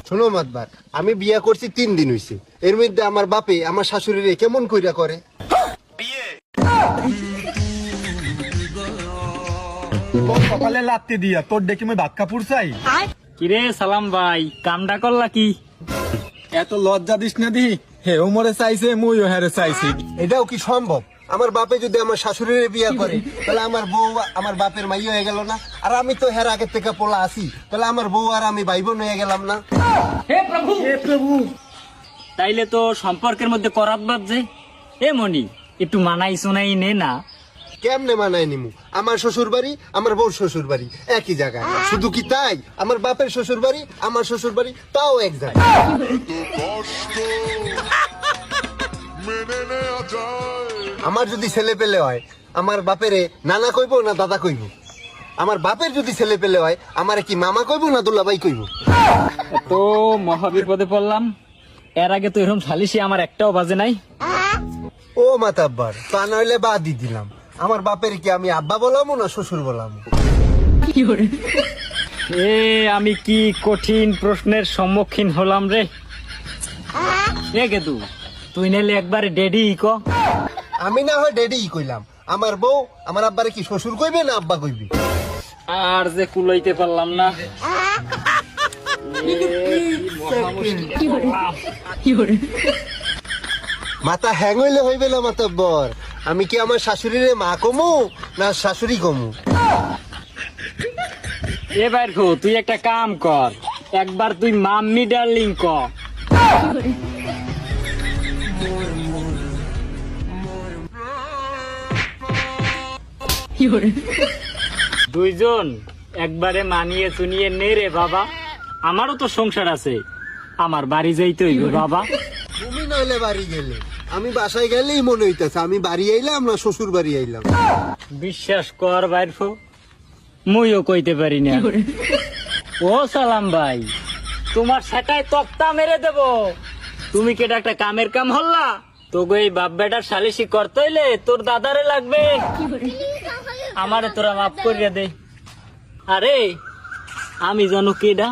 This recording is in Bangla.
শোনো মাতবার, আমি বিয়া করছি 3 দিন হইছে, এর মধ্যে আমার বাপে আমার শাশুড়িরে কেমন কইরা করে। সকালে লাত্তি দিয়া তোর দেখি মই ভাত কাপুর চাই। কিরে সালাম ভাই, কামডা করলা কি? এত লজ্জা দিস না দি, হে ওমরে চাইছে মুইও হেরে চাইছি। এটাও কি সম্ভব? আমার বাপে যদি আমার শাশুড়িরে বিয়া করে তাহলে আমার বউ আমার বাপের মাই হয়ে গেল না? আর আমি তো হের আগের থেকে পোলা আছি, তাহলে আমার বউ আর আমি ভাই বোন হয়ে গেলাম না? হে প্রভু, তাইলে তো সম্পর্কের মধ্যে করাত বাজছে। এ মনি, একটু মানাই শোনাই নে না। কেমনে মানায় নিমু? আমার শ্বশুর বাড়ি আমার বউর শ্বশুর বাড়ি একই জায়গায়। শুধু কি তাই, আমার বাপের শ্বশুর বাড়ি আমার শ্বশুর বাড়ি তাও এক জায়গায়। আমার যদি ছেলে পেলে হয়, আমার বাপেরে নানা কইবো না দাদা কইবো? আমার বাপের যদি ছেলে পেলে হয়, আমার কি মামা কইবো না দুলাভাই কইবো? তো মহাবিপদে পড়লাম। এর আগে তো এরকম সালিশি আমার একটাও বাজে নাই। ও মাতাব্বার, তা নইলে বাদই দিলাম। আমার বাপের কি আমি আব্বা বলামো না শ্বশুর বলামো? এ আমি কি কঠিন প্রশ্নের সম্মুখীন হলাম রে। এ গেদু, তুই নাইলে একবার ডেডি ক। আমি না হয় ডেডি কইলাম, আমার বউ আমার আব্বারে কি শ্বশুর কইবে না আব্বা কইবি? আর যে কুলাইতে পারলাম না। মাথা হ্যাং হইলে হইবে না মাতাব্বর। আমি কি আমার শাশুড়িরে মা কমু না শাশুড়ি কমু? এবার খো, তুই একটা কাম কর, একবার তুই মাম্মি ডার্লিং ক। দুইজন একবারে মানিয়ে চুনিয়ে নে রে বাবা। আমারও তো সংসার আছে, আমার বাড়ি যাইতে হইবে বাবা। তুমি নইলে বাড়ি গেলে, আমি বাসায় গেলেই মনে হইতেছে আমি বাড়ি আইলাম না শ্বশুর বাড়ি আইলাম। বিশ্বাস কর বাইরফো, মুইও কইতে পারি না। ও সালাম ভাই, তোমার সেটাই তক্তা মেরে দেব। তুমি কেটা একটা কামের কাম হল্লা, তোকে এই বাপ বেটার সালিশি করতে হইলে তোর দাদারে লাগবে। আমারে তোরা মাফ করিয়া দে। আরে আমি জানো কেডা?